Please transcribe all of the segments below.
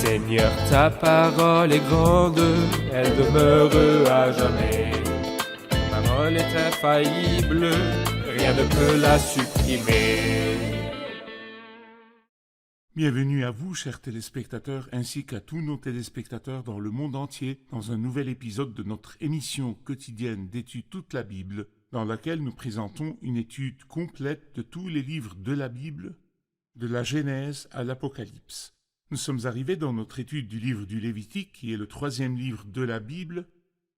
Seigneur, ta parole est grande, elle demeure à jamais. Ta parole est infaillible, rien ne peut la supprimer. Bienvenue à vous, chers téléspectateurs, ainsi qu'à tous nos téléspectateurs dans le monde entier, dans un nouvel épisode de notre émission quotidienne d'études toute la Bible, dans laquelle nous présentons une étude complète de tous les livres de la Bible, de la Genèse à l'Apocalypse. Nous sommes arrivés dans notre étude du livre du Lévitique, qui est le 3e livre de la Bible,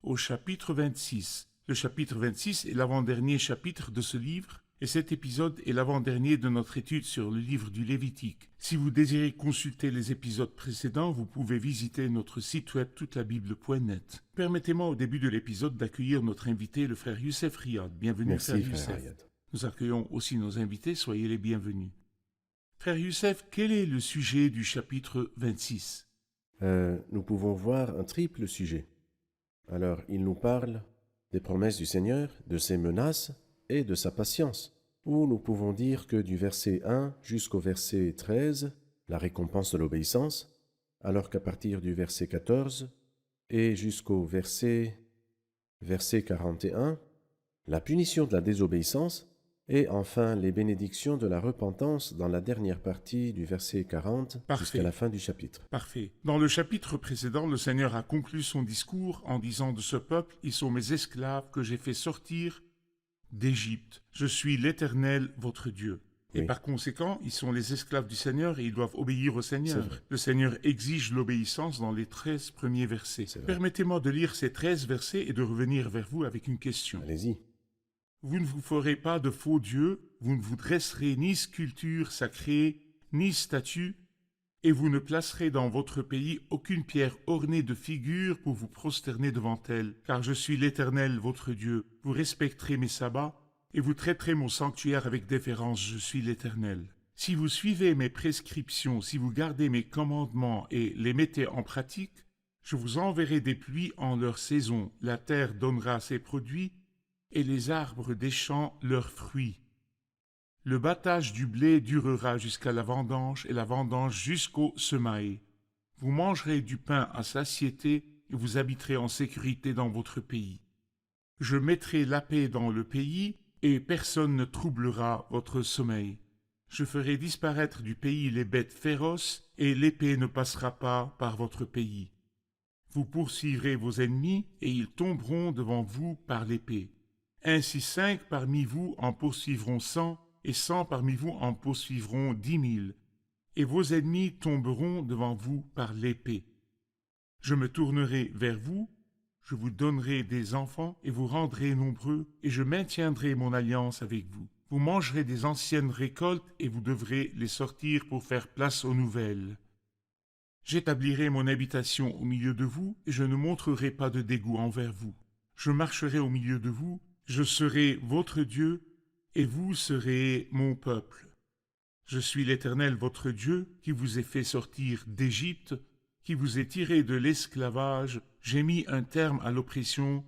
au chapitre 26. Le chapitre 26 est l'avant-dernier chapitre de ce livre, et cet épisode est l'avant-dernier de notre étude sur le livre du Lévitique. Si vous désirez consulter les épisodes précédents, vous pouvez visiter notre site web toutelabible.net. Permettez-moi au début de l'épisode d'accueillir notre invité, le frère Youssef Riyad. Bienvenue, Merci, frère frère Youssef. Riyad. Nous accueillons aussi nos invités, soyez les bienvenus. Frère Youssef, quel est le sujet du chapitre 26 ? Nous pouvons voir un triple sujet. Alors, il nous parle des promesses du Seigneur, de ses menaces et de sa patience. Ou nous pouvons dire que du verset 1 jusqu'au verset 13, la récompense de l'obéissance, alors qu'à partir du verset 14 et jusqu'au verset 41, la punition de la désobéissance, et enfin les bénédictions de la repentance dans la dernière partie du verset 40 jusqu'à la fin du chapitre. Parfait. Dans le chapitre précédent, le Seigneur a conclu son discours en disant de ce peuple, « Ils sont mes esclaves que j'ai fait sortir d'Égypte. Je suis l'Éternel, votre Dieu. » Et Oui. par conséquent, ils sont les esclaves du Seigneur et ils doivent obéir au Seigneur. C'est vrai. Le Seigneur exige l'obéissance dans les 13 premiers versets. C'est vrai. Permettez-moi de lire ces 13 versets et de revenir vers vous avec une question. Allez-y. Vous ne vous ferez pas de faux dieux, vous ne vous dresserez ni sculpture sacrée, ni statue, et vous ne placerez dans votre pays aucune pierre ornée de figures pour vous prosterner devant elle, car je suis l'Éternel, votre Dieu. Vous respecterez mes sabbats, et vous traiterez mon sanctuaire avec déférence, je suis l'Éternel. Si vous suivez mes prescriptions, si vous gardez mes commandements et les mettez en pratique, je vous enverrai des pluies en leur saison, la terre donnera ses produits, et les arbres des champs leurs fruits. Le battage du blé durera jusqu'à la vendange et la vendange jusqu'au semail. Vous mangerez du pain à satiété et vous habiterez en sécurité dans votre pays. Je mettrai la paix dans le pays et personne ne troublera votre sommeil. Je ferai disparaître du pays les bêtes féroces et l'épée ne passera pas par votre pays. Vous poursuivrez vos ennemis et ils tomberont devant vous par l'épée. Ainsi 5 parmi vous en poursuivront 100, et 100 parmi vous en poursuivront 10 000, et vos ennemis tomberont devant vous par l'épée. Je me tournerai vers vous, je vous donnerai des enfants, et vous rendrez nombreux, et je maintiendrai mon alliance avec vous. Vous mangerez des anciennes récoltes, et vous devrez les sortir pour faire place aux nouvelles. J'établirai mon habitation au milieu de vous, et je ne montrerai pas de dégoût envers vous. Je marcherai au milieu de vous, je serai votre Dieu, et vous serez mon peuple. Je suis l'Éternel votre Dieu, qui vous ai fait sortir d'Égypte, qui vous ai tiré de l'esclavage. J'ai mis un terme à l'oppression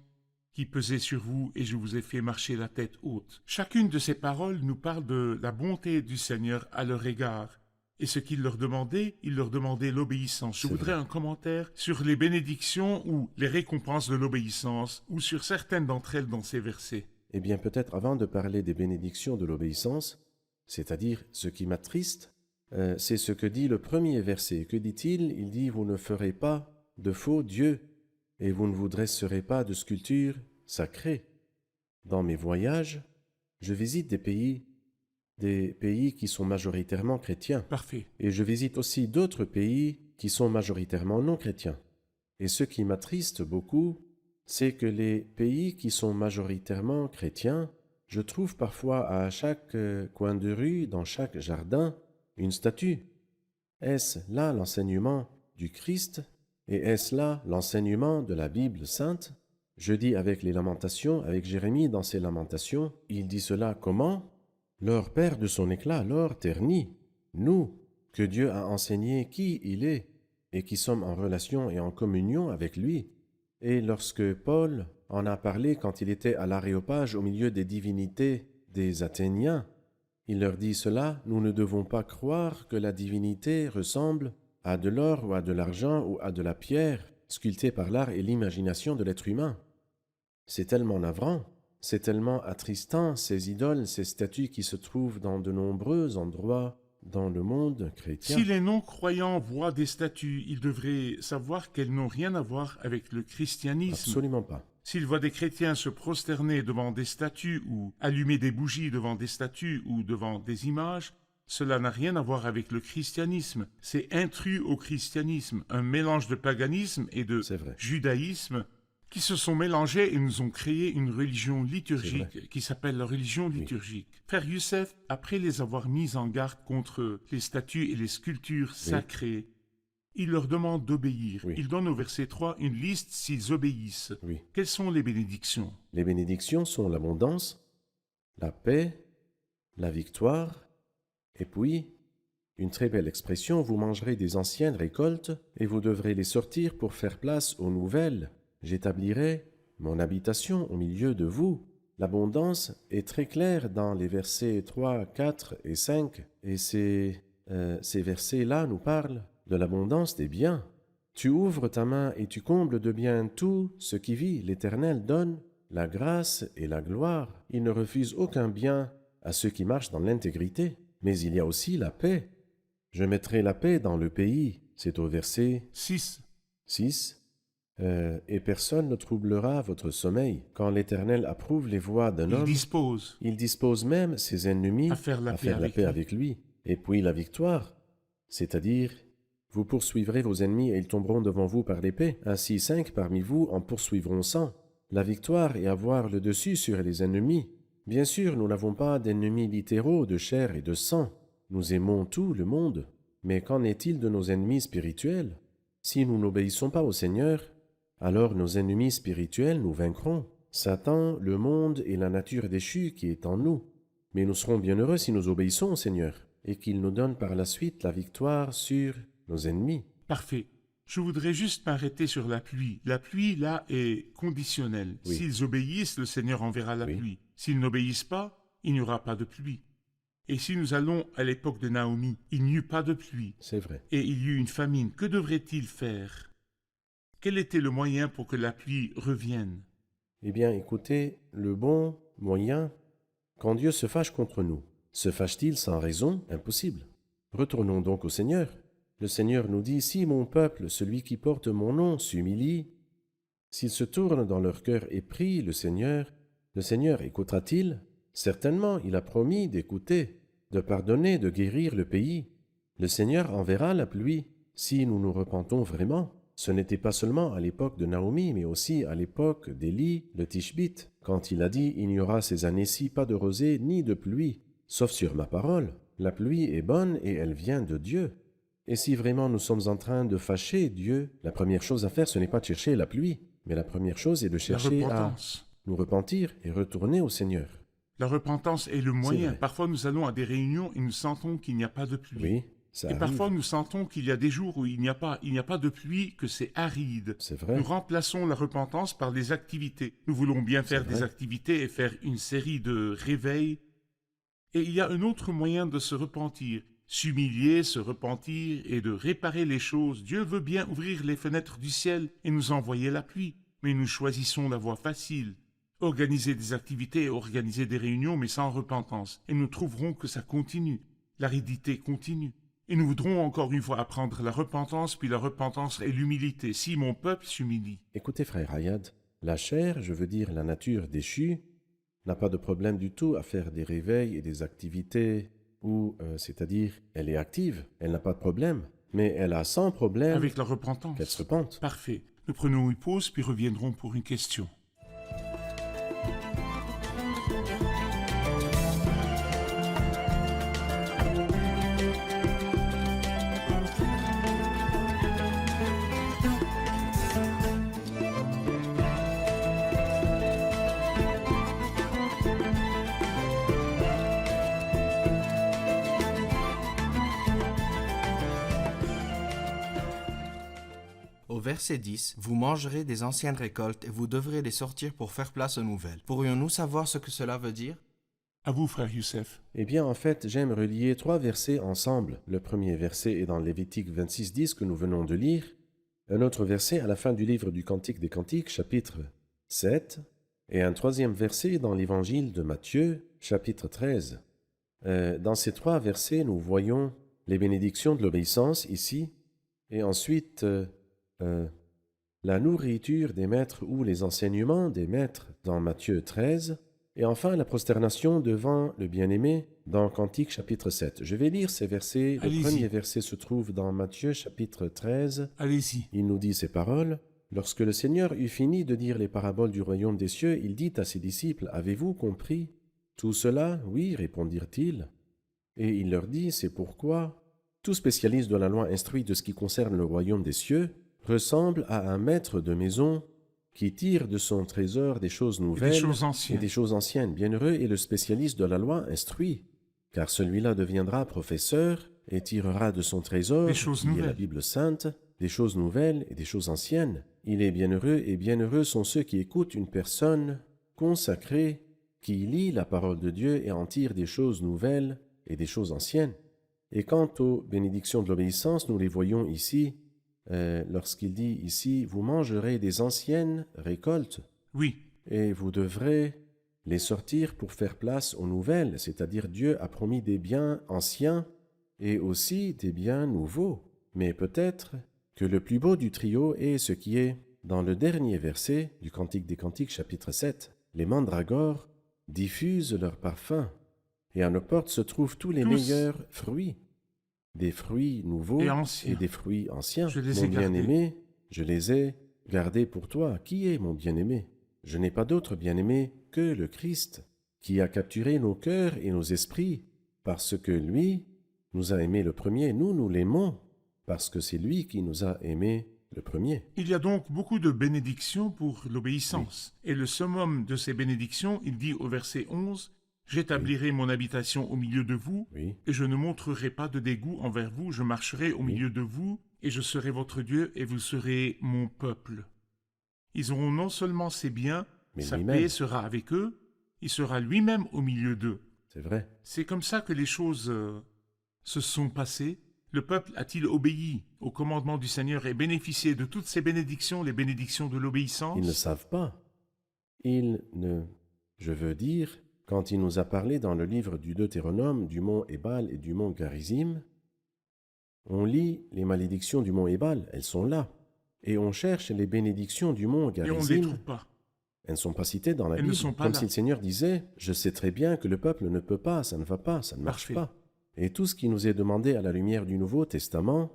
qui pesait sur vous, et je vous ai fait marcher la tête haute. Chacune de ces paroles nous parle de la bonté du Seigneur à leur égard. Et ce qu'il leur demandait, il leur demandait l'obéissance. Je voudrais un commentaire sur les bénédictions ou les récompenses de l'obéissance, ou sur certaines d'entre elles dans ces versets. Eh bien, peut-être avant de parler des bénédictions de l'obéissance, c'est-à-dire ce qui m'attriste, c'est ce que dit le premier verset. Que dit-il ? Il dit « Vous ne ferez pas de faux dieux, et vous ne vous dresserez pas de sculptures sacrées. » Dans mes voyages, je visite des pays qui sont majoritairement chrétiens. Parfait. Et je visite aussi d'autres pays qui sont majoritairement non chrétiens. Et ce qui m'attriste beaucoup, c'est que les pays qui sont majoritairement chrétiens, je trouve parfois à chaque coin de rue, dans chaque jardin, une statue. Est-ce là l'enseignement du Christ? Et est-ce là l'enseignement de la Bible sainte? Je dis avec les Lamentations, avec Jérémie dans ses Lamentations, il dit cela comment? L'or perd de son éclat, l'or ternit. Nous, que Dieu a enseigné qui il est, et qui sommes en relation et en communion avec lui. Et lorsque Paul en a parlé quand il était à l'Aréopage au milieu des divinités des Athéniens, il leur dit cela, nous ne devons pas croire que la divinité ressemble à de l'or ou à de l'argent ou à de la pierre, sculptée par l'art et l'imagination de l'être humain. C'est tellement navrant, c'est tellement attristant, ces idoles, ces statues qui se trouvent dans de nombreux endroits dans le monde chrétien. Si les non-croyants voient des statues, ils devraient savoir qu'elles n'ont rien à voir avec le christianisme. Absolument pas. S'ils voient des chrétiens se prosterner devant des statues ou allumer des bougies devant des statues ou devant des images, cela n'a rien à voir avec le christianisme. C'est intrus au christianisme, un mélange de paganisme et de C'est vrai. judaïsme qui se sont mélangés et nous ont créé une religion C'est liturgique qui s'appelle la religion liturgique. Frère Youssef, après les avoir mis en garde contre les statues et les sculptures sacrées, il leur demande d'obéir. Oui. Il donne au verset 3 une liste s'ils obéissent. Oui. Quelles sont les bénédictions? Les bénédictions sont l'abondance, la paix, la victoire, et puis, une très belle expression, vous mangerez des anciennes récoltes et vous devrez les sortir pour faire place aux nouvelles. J'établirai mon habitation au milieu de vous. L'abondance est très claire dans les versets 3, 4 et 5, et ces versets-là nous parlent de l'abondance des biens. Tu ouvres ta main et tu combles de biens tout ce qui vit. L'Éternel donne la grâce et la gloire. Il ne refuse aucun bien à ceux qui marchent dans l'intégrité. Mais il y a aussi la paix. Je mettrai la paix dans le pays. C'est au verset 6. 6. Et personne ne troublera votre sommeil. Quand l'Éternel approuve les voies d'un Il homme, dispose. il dispose même ses ennemis À faire la paix avec lui. avec lui. Et puis la victoire, c'est-à-dire, vous poursuivrez vos ennemis et ils tomberont devant vous par l'épée. Ainsi 5 parmi vous en poursuivront 100. La victoire est avoir le dessus sur les ennemis. Bien sûr, nous n'avons pas d'ennemis littéraux de chair et de sang. Nous aimons tout le monde. Mais qu'en est-il de nos ennemis spirituels? Si nous n'obéissons pas au Seigneur, alors nos ennemis spirituels nous vaincront. Satan, le monde et la nature déchue qui est en nous. Mais nous serons bien heureux si nous obéissons au Seigneur et qu'il nous donne par la suite la victoire sur nos ennemis. Parfait. Je voudrais juste m'arrêter sur la pluie. La pluie, là, est conditionnelle. Oui. S'ils obéissent, le Seigneur enverra la Oui. pluie. S'ils n'obéissent pas, il n'y aura pas de pluie. Et si nous allons à l'époque de Naomi, il n'y eut pas de pluie. C'est vrai. Et il y eut une famine. Que devrait-il faire? Quel était le moyen pour que la pluie revienne? Eh bien, écoutez, le bon moyen, quand Dieu se fâche contre nous, se fâche-t-il sans raison? Impossible. Retournons donc au Seigneur. Le Seigneur nous dit, si mon peuple, celui qui porte mon nom, s'humilie, s'ils se tournent dans leur cœur et prient le Seigneur écoutera-t-il? Certainement, il a promis d'écouter, de pardonner, de guérir le pays. Le Seigneur enverra la pluie, si nous nous repentons vraiment. Ce n'était pas seulement à l'époque de Naomi, mais aussi à l'époque d'Élie, le Tishbite, quand il a dit « Il n'y aura ces années-ci pas de rosée ni de pluie, sauf sur ma parole. La pluie est bonne et elle vient de Dieu. » Et si vraiment nous sommes en train de fâcher Dieu, la première chose à faire, ce n'est pas de chercher la pluie, mais la première chose est de La chercher à repentance. nous repentir et retourner au Seigneur. La repentance est le moyen. vrai. Parfois, nous allons à des réunions et nous sentons qu'il n'y a pas de pluie. Oui, ça Et arrive. parfois, nous sentons qu'il y a des jours où il n'y a pas de pluie, que c'est aride. C'est vrai. Nous remplaçons la repentance par des activités. Nous voulons bien faire C'est des vrai. activités et faire une série de réveils. Et il y a un autre moyen de se repentir. S'humilier, se repentir et de réparer les choses. Dieu veut bien ouvrir les fenêtres du ciel et nous envoyer la pluie. Mais nous choisissons la voie facile. Organiser des activités et organiser des réunions, mais sans repentance. Et nous trouverons que ça continue. L'aridité continue. Et nous voudrons encore une fois apprendre la repentance, puis la repentance et l'humilité. Si mon peuple s'humilie. Écoutez, frère Hayad, la chair, je veux dire la nature déchue, n'a pas de problème du tout à faire des réveils et des activités c'est-à-dire, elle est active, elle n'a pas de problème, mais elle a sans problème Avec la repentance. qu'elle se repente. Parfait. Nous prenons une pause, puis reviendrons pour une question. Au verset 10, vous mangerez des anciennes récoltes et vous devrez les sortir pour faire place aux nouvelles. Pourrions-nous savoir ce que cela veut dire? À vous, frère Youssef. Eh bien, en fait, j'aime relier 3 versets ensemble. Le premier verset est dans Lévitique 26:10 que nous venons de lire. Un autre verset à la fin du livre du Cantique des Cantiques, chapitre 7. Et un troisième verset dans l'Évangile de Matthieu, chapitre 13. Dans ces 3 versets, nous voyons les bénédictions de l'obéissance ici, et ensuite la nourriture des maîtres ou les enseignements des maîtres dans Matthieu 13, et enfin la prosternation devant le bien-aimé dans Cantique chapitre 7. Je vais lire ces versets. Allez-y. Le premier verset se trouve dans Matthieu chapitre 13. Allez-y. Il nous dit ces paroles. Lorsque le Seigneur eut fini de dire les paraboles du royaume des cieux, il dit à ses disciples, « Avez-vous compris tout cela ?» « Oui, répondirent-ils. » Et il leur dit, « C'est pourquoi tout spécialiste de la loi instruit de ce qui concerne le royaume des cieux ressemble à un maître de maison qui tire de son trésor des choses Et nouvelles des choses et anciennes. des choses anciennes. Bienheureux est le spécialiste de la loi instruit, car celui-là deviendra professeur et tirera de son trésor, Des choses qui est la nouvelles. Bible sainte, des choses nouvelles et des choses anciennes. Il est bienheureux et bienheureux sont ceux qui écoutent une personne consacrée qui lit la parole de Dieu et en tire des choses nouvelles et des choses anciennes. Et quant aux bénédictions de l'obéissance, nous les voyons ici, lorsqu'il dit ici, « Vous mangerez des anciennes récoltes, Oui. et vous devrez les sortir pour faire place aux nouvelles, c'est-à-dire Dieu a promis des biens anciens et aussi des biens nouveaux. Mais peut-être que le plus beau du trio est ce qui est dans le dernier verset du Cantique des Cantiques, chapitre 7. Les mandragores diffusent leur parfum, et à nos portes se trouvent tous les Tous. meilleurs fruits, des fruits nouveaux Et anciens. et des fruits anciens. Je les ai Mon gardés. bien-aimé, je les ai gardés pour toi. Qui est mon bien-aimé? Je n'ai pas d'autre bien-aimé que le Christ, qui a capturé nos cœurs et nos esprits, parce que lui nous a aimés le premier. Nous l'aimons, parce que c'est lui qui nous a aimés le premier. Il y a donc beaucoup de bénédictions pour l'obéissance. Et le summum de ces bénédictions, il dit au verset 11, « J'établirai mon habitation au milieu de vous, Oui, et je ne montrerai pas de dégoût envers vous, je marcherai au milieu de vous, et je serai votre Dieu, et vous serez mon peuple. » Ils auront non seulement ses biens, mais sa lui-même, paix sera avec eux, il sera lui-même au milieu d'eux. c'est vrai. C'est comme ça que les choses se sont passées. Le peuple a-t-il obéi au commandement du Seigneur et bénéficié de toutes ces bénédictions, les bénédictions de l'obéissance? Ils ne savent pas. Je veux dire, quand il nous a parlé dans le livre du Deutéronome du mont Ébal et du mont Garizim, on lit les malédictions du mont Ébal, elles sont là. Et on cherche les bénédictions du mont Et on ne les Garizim, trouve pas. elles ne sont pas citées dans la Elles ne Bible. sont pas Comme là. si le Seigneur disait, je sais très bien que le peuple ne peut pas, ça ne va pas, ça ne marche Parfait. pas. Et tout ce qui nous est demandé à la lumière du Nouveau Testament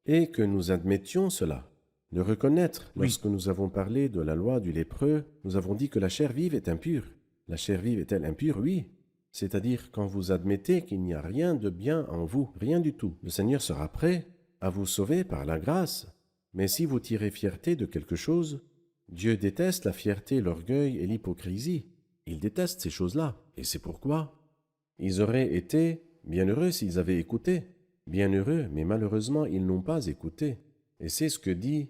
est que nous admettions cela. De reconnaître, Oui. lorsque nous avons parlé de la loi du lépreux, nous avons dit que la chair vive est impure. La chair vive est-elle impure? Oui. C'est-à-dire quand vous admettez qu'il n'y a rien de bien en vous, rien du tout. Le Seigneur sera prêt à vous sauver par la grâce. Mais si vous tirez fierté de quelque chose, Dieu déteste la fierté, l'orgueil et l'hypocrisie. Il déteste ces choses-là. Et c'est pourquoi ils auraient été bienheureux s'ils avaient écouté. Bienheureux, mais malheureusement, ils n'ont pas écouté. Et c'est ce que dit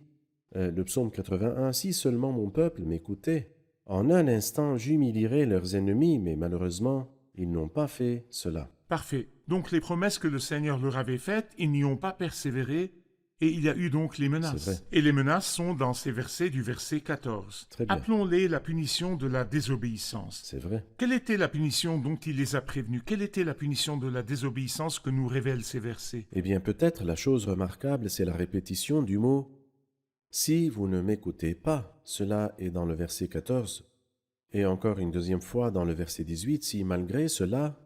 le psaume 81. « Si seulement mon peuple m'écoutait, en un instant j'humilierais leurs ennemis, mais malheureusement, ils n'ont pas fait cela. » Parfait. Donc les promesses que le Seigneur leur avait faites, ils n'y ont pas persévéré, et il y a eu donc les C'est menaces. vrai. Et les menaces sont dans ces versets du verset 14. Très bien. Appelons-les la punition de la désobéissance. C'est vrai. Quelle était la punition dont il les a prévenus? Quelle était la punition de la désobéissance que nous révèlent ces versets? Eh bien, peut-être la chose remarquable, c'est la répétition du mot « Si vous ne m'écoutez pas », cela est dans le verset 14, et encore une deuxième fois dans le verset 18, « Si malgré cela,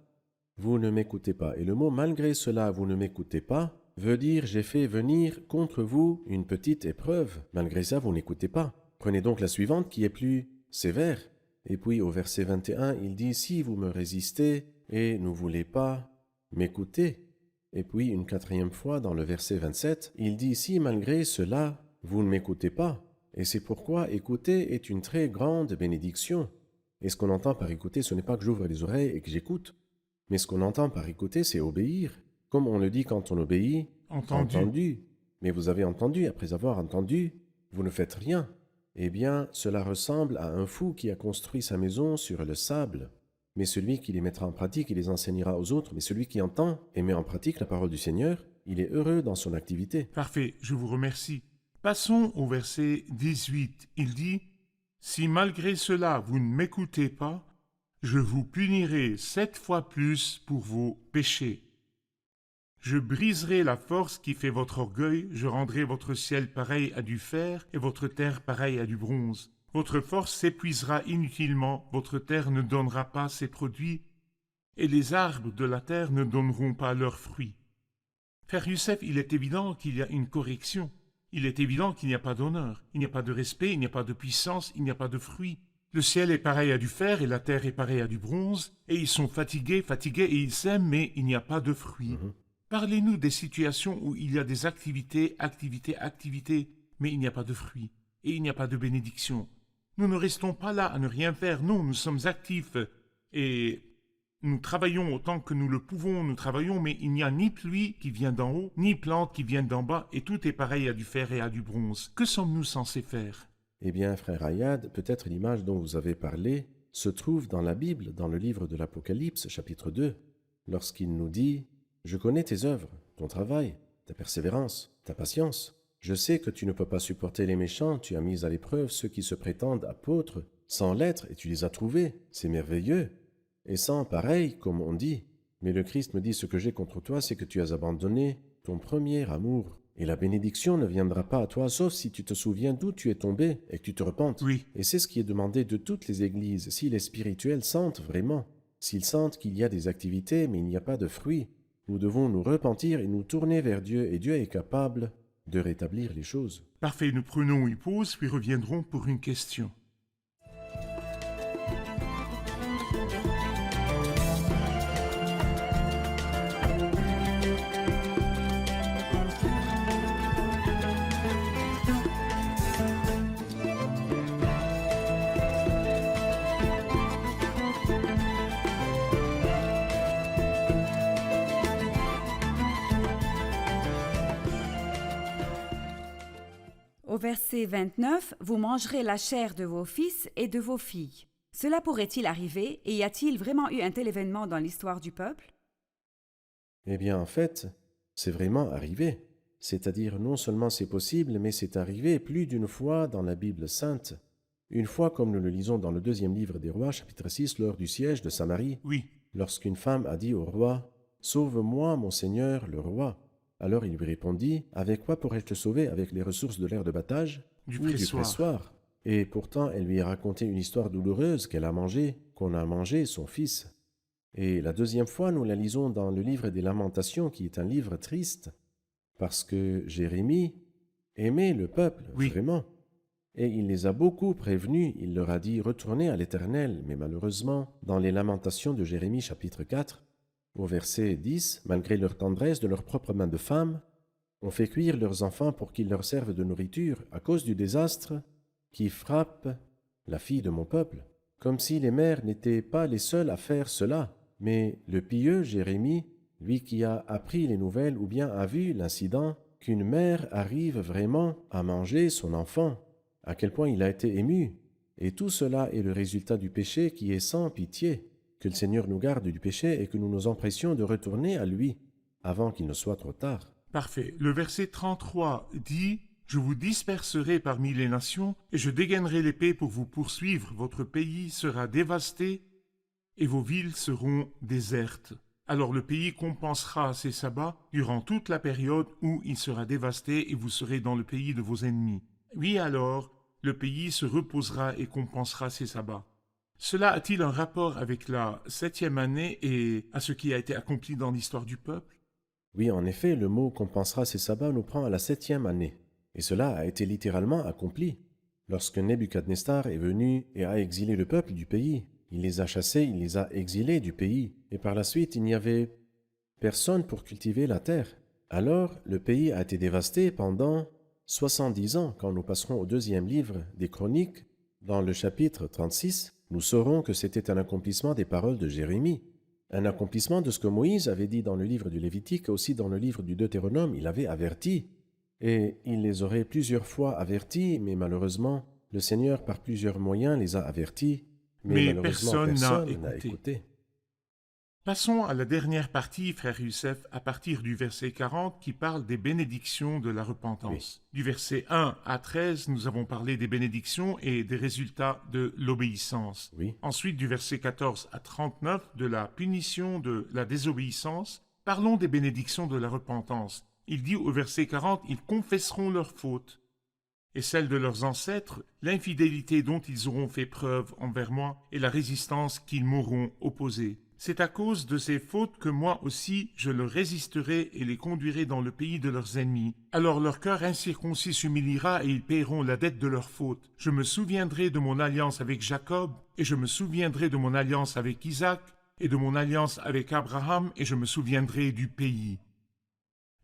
vous ne m'écoutez pas ». Et le mot « malgré cela, vous ne m'écoutez pas » veut dire « j'ai fait venir contre vous une petite épreuve ». Malgré ça, vous n'écoutez pas. Prenez donc la suivante qui est plus sévère. Et puis au verset 21, il dit « Si vous me résistez et ne voulez pas m'écouter ». Et puis une quatrième fois dans le verset 27, il dit « Si malgré cela, vous ne m'écoutez pas ». Et c'est pourquoi écouter est une très grande bénédiction. Et ce qu'on entend par écouter, ce n'est pas que j'ouvre les oreilles et que j'écoute, mais ce qu'on entend par écouter, c'est obéir. Comme on le dit quand on obéit, Entendu. Mais vous avez entendu, après avoir entendu, vous ne faites rien. Eh bien, cela ressemble à un fou qui a construit sa maison sur le sable. mais celui qui les mettra en pratique et les enseignera aux autres. Mais celui qui entend et met en pratique la parole du Seigneur, il est heureux dans son activité. Parfait, je vous remercie. Passons au verset 18. Il dit « Si malgré cela vous ne m'écoutez pas, je vous punirai 7 fois plus pour vos péchés. Je briserai la force qui fait votre orgueil, je rendrai votre ciel pareil à du fer et votre terre pareille à du bronze. Votre force s'épuisera inutilement, votre terre ne donnera pas ses produits, et les arbres de la terre ne donneront pas leurs fruits. » Frère Youssef, il est évident qu'il y a une correction. Il est évident qu'il n'y a pas d'honneur, il n'y a pas de respect, il n'y a pas de puissance, il n'y a pas de fruits. Le ciel est pareil à du fer et la terre est pareille à du bronze, et ils sont fatigués et ils s'aiment, mais il n'y a pas de fruits. Parlez-nous des situations où il y a des activités, mais il n'y a pas de fruits, et il n'y a pas de bénédiction. Nous ne restons pas là à ne rien faire, non, nous sommes actifs, et nous travaillons autant que nous le pouvons, mais il n'y a ni pluie qui vient d'en haut, ni plante qui vient d'en bas, et tout est pareil à du fer et à du bronze. Que sommes-nous censés faire? Eh bien, frère Ayad, peut-être l'image dont vous avez parlé se trouve dans la Bible, dans le livre de l'Apocalypse, chapitre 2, lorsqu'il nous dit « Je connais tes œuvres, ton travail, ta persévérance, ta patience. Je sais que tu ne peux pas supporter les méchants, tu as mis à l'épreuve ceux qui se prétendent apôtres, sans l'être, et tu les as trouvés. C'est merveilleux. Et sans pareil, comme on dit. Mais le Christ me dit, ce que j'ai contre toi, c'est que tu as abandonné ton premier amour. Et la bénédiction ne viendra pas à toi, sauf si tu te souviens d'où tu es tombé et que tu te repentes. Oui. Et c'est ce qui est demandé de toutes les églises. Si les spirituels sentent vraiment, s'ils sentent qu'il y a des activités, mais il n'y a pas de fruits, nous devons nous repentir et nous tourner vers Dieu, et Dieu est capable de rétablir les choses. Parfait, nous prenons une pause, puis reviendrons pour une question. Au verset 29, vous mangerez la chair de vos fils et de vos filles. Cela pourrait-il arriver et y a-t-il vraiment eu un tel événement dans l'histoire du peuple? Eh bien, en fait, c'est vraiment arrivé. C'est-à-dire, non seulement c'est possible, mais c'est arrivé plus d'une fois dans la Bible sainte. Une fois, comme nous le lisons dans le 2e livre des Rois, chapitre 6, lors du siège de Samarie, Oui. lorsqu'une femme a dit au roi « Sauve-moi, mon Seigneur, le roi ». Alors il lui répondit « Avec quoi pourrais-je te sauver? Avec les ressources de l'aire de battage Du ou pressoir. du pressoir ?» Et pourtant, elle lui a raconté une histoire douloureuse qu'elle a mangée, qu'on a mangé son fils. Et la 2e fois, nous la lisons dans le livre des Lamentations, qui est un livre triste, parce que Jérémie aimait le peuple, Oui. vraiment. Et il les a beaucoup prévenus, il leur a dit « Retournez à l'Éternel ». Mais malheureusement, dans les Lamentations de Jérémie chapitre 4, au verset 10, malgré leur tendresse de leurs propres mains de femmes, on fait cuire leurs enfants pour qu'ils leur servent de nourriture à cause du désastre qui frappe la fille de mon peuple. Comme si les mères n'étaient pas les seules à faire cela, mais le pieux Jérémie, lui qui a appris les nouvelles ou bien a vu l'incident, qu'une mère arrive vraiment à manger son enfant, à quel point il a été ému. Et tout cela est le résultat du péché qui est sans pitié. Que le Seigneur nous garde du péché et que nous nous empressions de retourner à lui avant qu'il ne soit trop tard. Parfait. Le verset 33 dit « Je vous disperserai parmi les nations, et je dégainerai l'épée pour vous poursuivre. Votre pays sera dévasté, et vos villes seront désertes. Alors le pays compensera ses sabbats durant toute la période où il sera dévasté, et vous serez dans le pays de vos ennemis. Oui, alors, le pays se reposera et compensera ses sabbats. » Cela a-t-il un rapport avec la 7e année et à ce qui a été accompli dans l'histoire du peuple? Oui, en effet, le mot « compensera ses sabbats » nous prend à la 7e année. Et cela a été littéralement accompli. Lorsque Nebuchadnezzar est venu et a exilé le peuple du pays, il les a chassés, il les a exilés du pays. Et par la suite, il n'y avait personne pour cultiver la terre. Alors, le pays a été dévasté pendant 70 ans. Quand nous passerons au 2e livre des Chroniques, dans le chapitre 36, nous saurons que c'était un accomplissement des paroles de Jérémie, un accomplissement de ce que Moïse avait dit dans le livre du Lévitique, aussi dans le livre du Deutéronome, il avait averti. Et il les aurait plusieurs fois avertis, mais malheureusement, le Seigneur, par plusieurs moyens, les a avertis, Mais malheureusement, personne n'a n'a écouté. écouté. Passons à la dernière partie, frère Youssef, à partir du verset 40 qui parle des bénédictions de la repentance. Du verset 1 à 13, nous avons parlé des bénédictions et des résultats de l'obéissance. Oui. Ensuite, du verset 14 à 39, de la punition de la désobéissance, parlons des bénédictions de la repentance. Il dit au verset 40, « Ils confesseront leurs fautes et celles de leurs ancêtres, l'infidélité dont ils auront fait preuve envers moi et la résistance qu'ils m'auront opposée. C'est à cause de ces fautes que moi aussi je leur résisterai et les conduirai dans le pays de leurs ennemis. Alors leur cœur incirconcis s'humiliera et ils paieront la dette de leurs fautes. Je me souviendrai de mon alliance avec Jacob et je me souviendrai de mon alliance avec Isaac et de mon alliance avec Abraham et je me souviendrai du pays.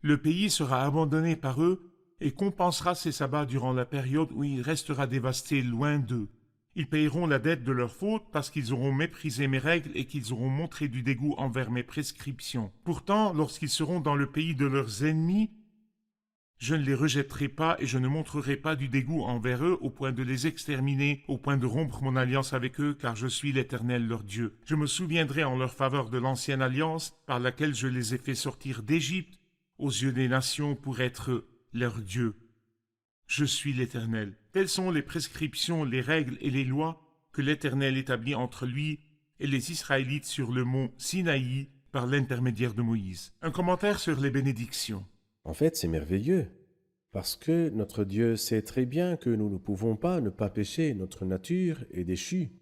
Le pays sera abandonné par eux et compensera ses sabbats durant la période où il restera dévasté loin d'eux. Ils payeront la dette de leurs fautes parce qu'ils auront méprisé mes règles et qu'ils auront montré du dégoût envers mes prescriptions. Pourtant, lorsqu'ils seront dans le pays de leurs ennemis, je ne les rejetterai pas et je ne montrerai pas du dégoût envers eux au point de les exterminer, au point de rompre mon alliance avec eux, car je suis l'Éternel leur Dieu. Je me souviendrai en leur faveur de l'ancienne alliance par laquelle je les ai fait sortir d'Égypte aux yeux des nations pour être leur Dieu. Je suis l'Éternel. Telles sont les prescriptions, les règles et les lois que l'Éternel établit entre lui et les Israélites sur le mont Sinaï par l'intermédiaire de Moïse. Un commentaire sur les bénédictions. En fait, c'est merveilleux, parce que notre Dieu sait très bien que nous ne pouvons pas ne pas pécher, notre nature est déchue.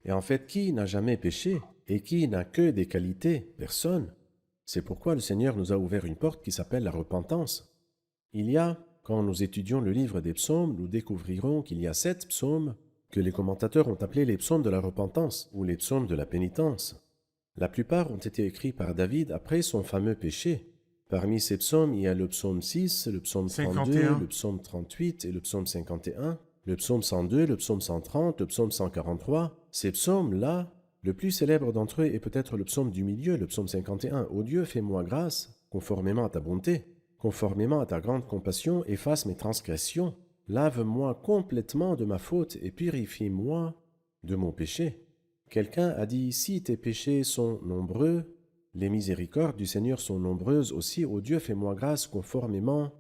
Et en fait, qui n'a jamais péché et qui n'a que des qualités? Personne. C'est pourquoi le Seigneur nous a ouvert une porte qui s'appelle la repentance. Quand nous étudions le livre des psaumes, nous découvrirons qu'il y a 7 psaumes que les commentateurs ont appelés les psaumes de la repentance ou les psaumes de la pénitence. La plupart ont été écrits par David après son fameux péché. Parmi ces psaumes, il y a le psaume 6, le psaume 32, 51. le psaume 38 et le psaume 51, le psaume 102, le psaume 130, le psaume 143. Ces psaumes-là, le plus célèbre d'entre eux est peut-être le psaume du milieu, le psaume 51. « Ô Dieu, fais-moi grâce, conformément à ta bonté. Conformément à ta grande compassion, efface mes transgressions. Lave-moi complètement de ma faute et purifie-moi de mon péché. » Quelqu'un a dit, « Si tes péchés sont nombreux, les miséricordes du Seigneur sont nombreuses aussi. Ô Dieu, fais-moi grâce conformément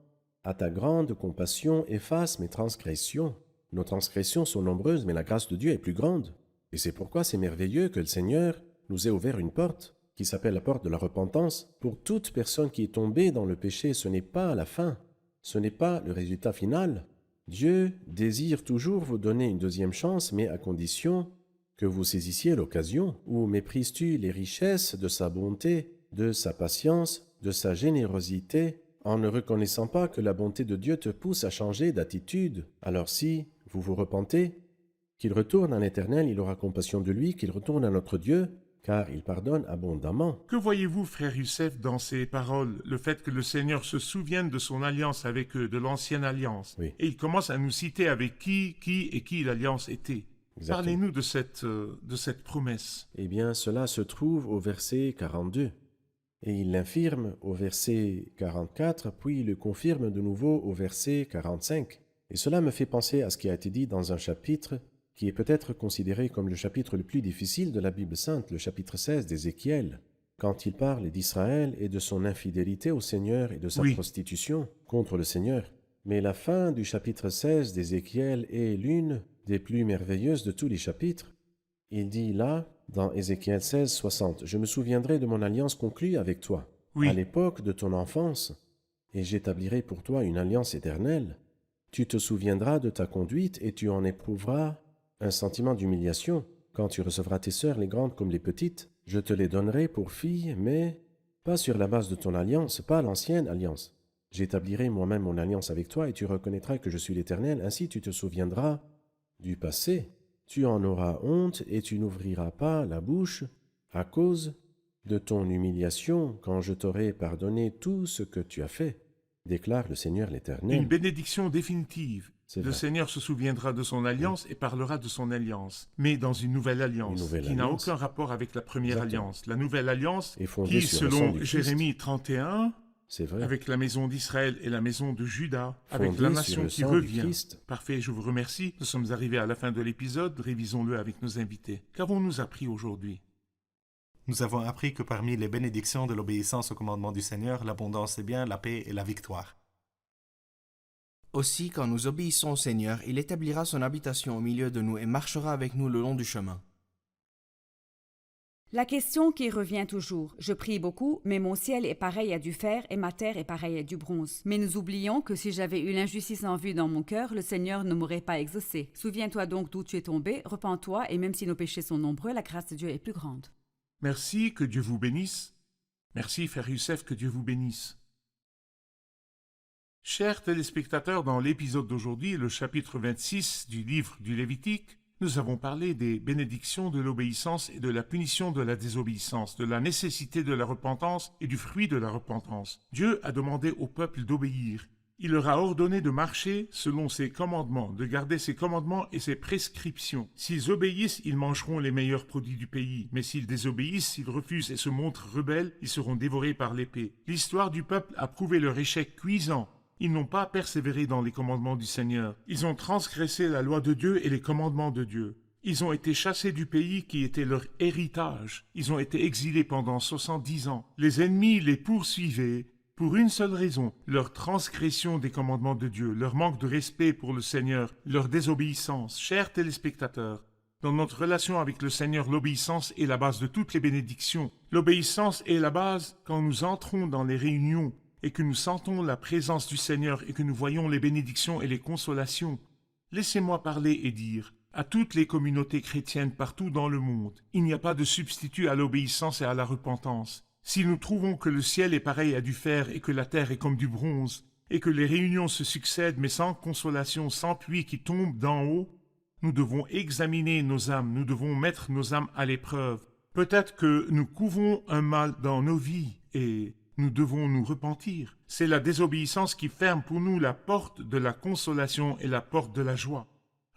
à ta grande compassion, efface mes transgressions. » Nos transgressions sont nombreuses, mais la grâce de Dieu est plus grande. Et c'est pourquoi c'est merveilleux que le Seigneur nous ait ouvert une porte qui s'appelle la porte de la repentance. Pour toute personne qui est tombée dans le péché, ce n'est pas la fin, ce n'est pas le résultat final. Dieu désire toujours vous donner une deuxième chance, mais à condition que vous saisissiez l'occasion. Ou méprises-tu les richesses de sa bonté, de sa patience, de sa générosité, en ne reconnaissant pas que la bonté de Dieu te pousse à changer d'attitude? Alors si vous vous repentez, qu'il retourne à l'Éternel, il aura compassion de lui, qu'il retourne à notre Dieu, car il pardonne abondamment. Que voyez-vous, frère Youssef, dans ces paroles? Le fait que le Seigneur se souvienne de son alliance avec eux, de l'ancienne alliance. Oui. Et il commence à nous citer avec qui l'alliance était. Exactement. Parlez-nous de cette promesse. Eh bien, cela se trouve au verset 42. Et il l'infirme au verset 44, puis il le confirme de nouveau au verset 45. Et cela me fait penser à ce qui a été dit dans un chapitre qui est peut-être considéré comme le chapitre le plus difficile de la Bible sainte, le chapitre 16 d'Ézéchiel, quand il parle d'Israël et de son infidélité au Seigneur et de sa prostitution contre le Seigneur. Mais la fin du chapitre 16 d'Ézéchiel est l'une des plus merveilleuses de tous les chapitres. Il dit là, dans Ézéchiel 16, 60, « Je me souviendrai de mon alliance conclue avec toi, à l'époque de ton enfance, et j'établirai pour toi une alliance éternelle. Tu te souviendras de ta conduite et tu en éprouveras un sentiment d'humiliation. Quand tu recevras tes sœurs, les grandes comme les petites, je te les donnerai pour filles, mais pas sur la base de ton alliance, pas l'ancienne alliance. J'établirai moi-même mon alliance avec toi et tu reconnaîtras que je suis l'Éternel, ainsi tu te souviendras du passé. Tu en auras honte et tu n'ouvriras pas la bouche à cause de ton humiliation quand je t'aurai pardonné tout ce que tu as fait, déclare le Seigneur l'Éternel. Une bénédiction définitive. C'est Le vrai. Seigneur se souviendra de son alliance et parlera de son alliance, mais dans une nouvelle alliance qui n'a aucun rapport avec la première Exactement. alliance. La nouvelle alliance Et fondée qui, sur le sang selon du Christ. Jérémie 31, C'est vrai. avec la maison d'Israël et la maison de Juda, avec Fondé la sur nation le qui sang du revient. Christ. Parfait, je vous remercie. Nous sommes arrivés à la fin de l'épisode. Révisons-le avec nos invités. Qu'avons-nous appris aujourd'hui? Nous avons appris que parmi les bénédictions de l'obéissance au commandement du Seigneur, l'abondance est bien, la paix et la victoire. Aussi, quand nous obéissons au Seigneur, il établira son habitation au milieu de nous et marchera avec nous le long du chemin. La question qui revient toujours. Je prie beaucoup, mais mon ciel est pareil à du fer et ma terre est pareille à du bronze. Mais nous oublions que si j'avais eu l'injustice en vue dans mon cœur, le Seigneur ne m'aurait pas exaucé. Souviens-toi donc d'où tu es tombé, repens-toi, et même si nos péchés sont nombreux, la grâce de Dieu est plus grande. Merci, que Dieu vous bénisse. Merci, frère Youssef, que Dieu vous bénisse. Chers téléspectateurs, dans l'épisode d'aujourd'hui, le chapitre 26 du livre du Lévitique, nous avons parlé des bénédictions de l'obéissance et de la punition de la désobéissance, de la nécessité de la repentance et du fruit de la repentance. Dieu a demandé au peuple d'obéir. Il leur a ordonné de marcher selon ses commandements, de garder ses commandements et ses prescriptions. S'ils obéissent, ils mangeront les meilleurs produits du pays. Mais s'ils désobéissent, s'ils refusent et se montrent rebelles, ils seront dévorés par l'épée. L'histoire du peuple a prouvé leur échec cuisant. Ils n'ont pas persévéré dans les commandements du Seigneur. Ils ont transgressé la loi de Dieu et les commandements de Dieu. Ils ont été chassés du pays qui était leur héritage. Ils ont été exilés pendant 70 ans. Les ennemis les poursuivaient pour une seule raison, leur transgression des commandements de Dieu, leur manque de respect pour le Seigneur, leur désobéissance. Chers téléspectateurs, dans notre relation avec le Seigneur, l'obéissance est la base de toutes les bénédictions. L'obéissance est la base quand nous entrons dans les réunions et que nous sentons la présence du Seigneur et que nous voyons les bénédictions et les consolations. Laissez-moi parler et dire à toutes les communautés chrétiennes partout dans le monde, il n'y a pas de substitut à l'obéissance et à la repentance. Si nous trouvons que le ciel est pareil à du fer et que la terre est comme du bronze, et que les réunions se succèdent mais sans consolation, sans pluie qui tombe d'en haut, nous devons examiner nos âmes, nous devons mettre nos âmes à l'épreuve. Peut-être que nous couvons un mal dans nos vies et nous devons nous repentir. C'est la désobéissance qui ferme pour nous la porte de la consolation et la porte de la joie.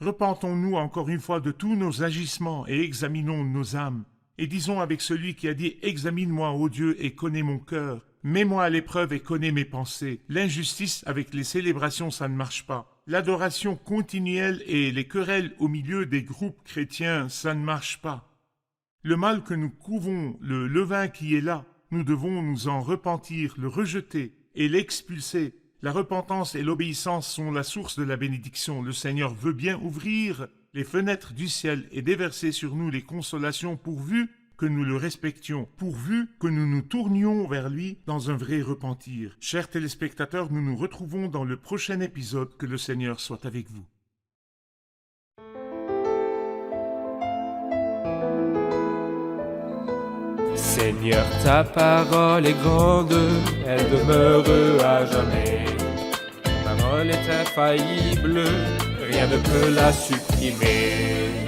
Repentons-nous encore une fois de tous nos agissements et examinons nos âmes. Et disons avec celui qui a dit « Examine-moi, ô Dieu, et connais mon cœur. Mets-moi à l'épreuve et connais mes pensées. » L'injustice avec les célébrations, ça ne marche pas. L'adoration continuelle et les querelles au milieu des groupes chrétiens, ça ne marche pas. Le mal que nous couvons, le levain qui est là, nous devons nous en repentir, le rejeter et l'expulser. La repentance et l'obéissance sont la source de la bénédiction. Le Seigneur veut bien ouvrir les fenêtres du ciel et déverser sur nous les consolations pourvu que nous le respections, pourvu que nous nous tournions vers lui dans un vrai repentir. Chers téléspectateurs, nous nous retrouvons dans le prochain épisode. Que le Seigneur soit avec vous. Seigneur, ta parole est grande, elle demeure à jamais. Ta parole est infaillible, rien ne peut la supprimer.